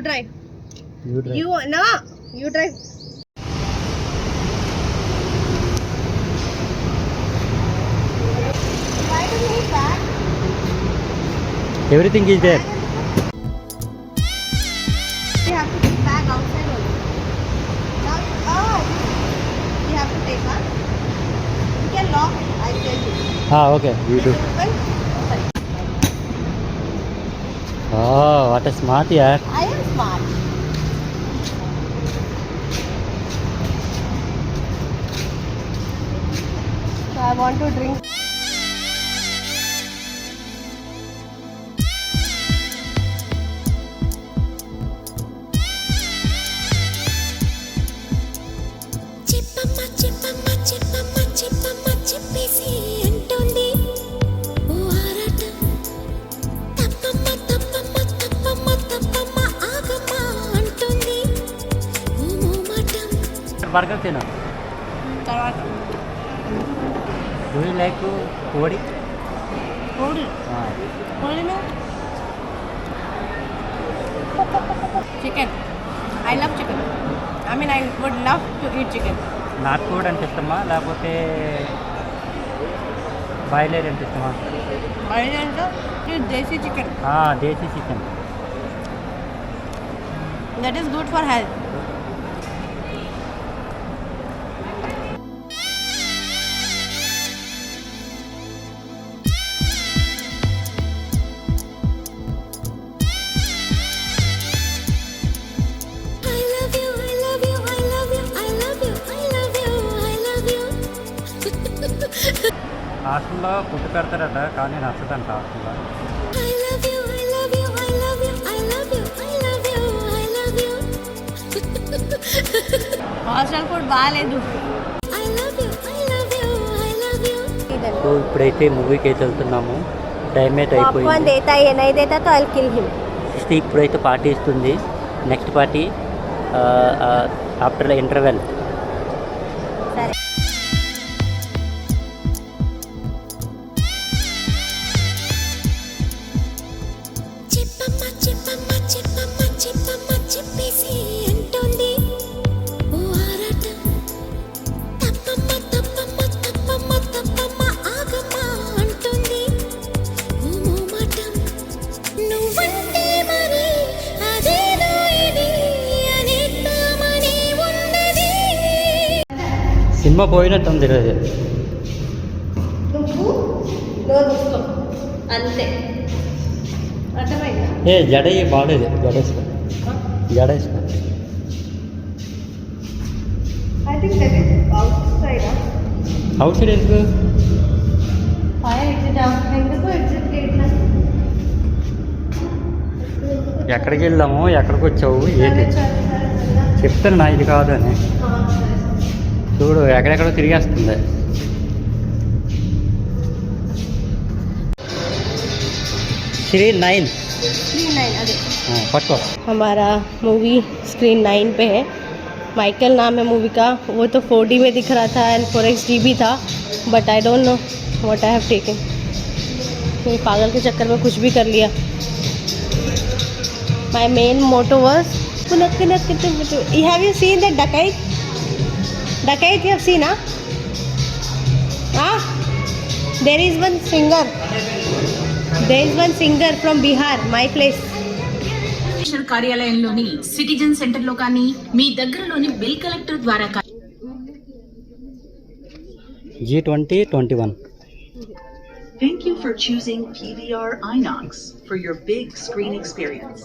drive. No, you drive. Why do you need bag? Everything is there. You have to take bag outside only. Now, you have to take, huh? You can lock it, I tell you. Okay, you do. Open. Oh, what a smart yaar. I am smart. So I want to drink. Burger తిను. తర్వాత Do you like కోడి? కోడి కోడిను chicken. I love chicken. I mean, I would love to eat chicken. నాటుకోడి అంటే ఇష్టమా లేకపోతే boiler అంటే ఇష్టమా? Original desi chicken. Desi chicken. That is good for health. హాస్టల్లో ఫుడ్ పెడతారట కానీ నచ్చదంట హాస్టల్లో. హాస్టల్ ఫుడ్ బాగాలేదు. సో ఇప్పుడైతే మూవీకి అయితే వెళ్తున్నాము. టైం అయితే అయిపోయింది. ఇప్పుడైతే పార్టీ ఇస్తుంది. Next party after interval. Cinema పోయినట్టుంది ఈరోజు. అంతే అర్థమైందా? జడ బాగాలేదు. జడేసుకో. I think that is outside. అవుట్ సైడ్ ఎందుకు? ఎందుకు ఎగ్జిట్ గేట్లా? ఎక్కడికి వెళ్దాము, ఎక్కడికి వచ్చావు, ఏంటి చెప్తాను నా ఇది కాదు అని. చూడు ఎక్కడెక్కడో తిరిగేస్తుంది. स्क्रीन 9 अरे पटको. हमारा मूवी स्क्रीन 9 पे है. माइकल नाम है मूवी का. वो तो 4D में दिख रहा था एंड 4XD भी था, but I don't know what I have taken. ये पागल के चक्कर में कुछ भी कर लिया. My main motto was have you seen that डकैत you have seen, there is one singer from Bihar, my place. కార్యాలయంలోని సిటిజన్ సెంటర్ లో కానీ మీ దగ్గరలోని బిల్ కలెక్టర్ ద్వారా G2021. Thank you for choosing PVR Inox for your big screen experience.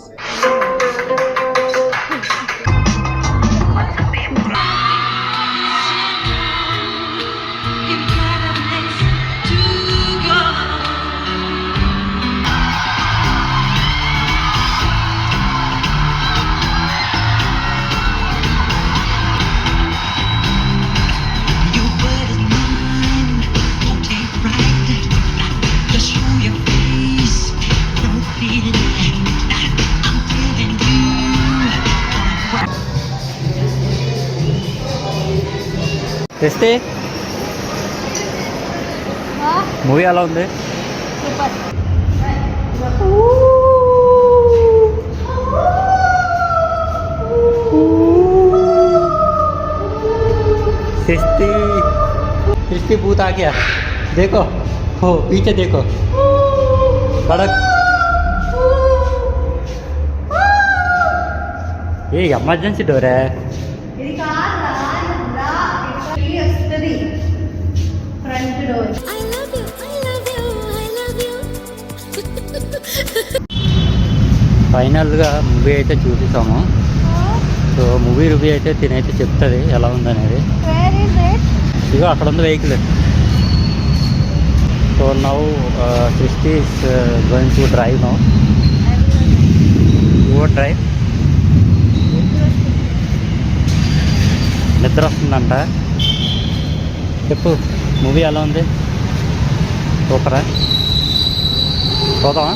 తెస్తే movie ఎలా ఉంది? Super. सृष्टि भूत आ गया, देखो हो पीछे देखो, कड़क। ये ఎమర్జెన్సీ డోరే. ఇది కాదురా, ఇది వస్తుంది ఫ్రంట్ డోర్. ఫైనల్గా మూవీ అయితే చూసేసాము. సో మూవీ రివ్యూ అయితే తినైతే చెప్తుంది ఎలా ఉందనేది. Where is it? ఇగో అక్కడ ఉంది వెహికల్. సో నౌ సృష్టి is going to drive now. You drive. నిద్ర వస్తుందంట. చెప్పు మూవీ ఎలా ఉంది? సూపరా? పోదామా?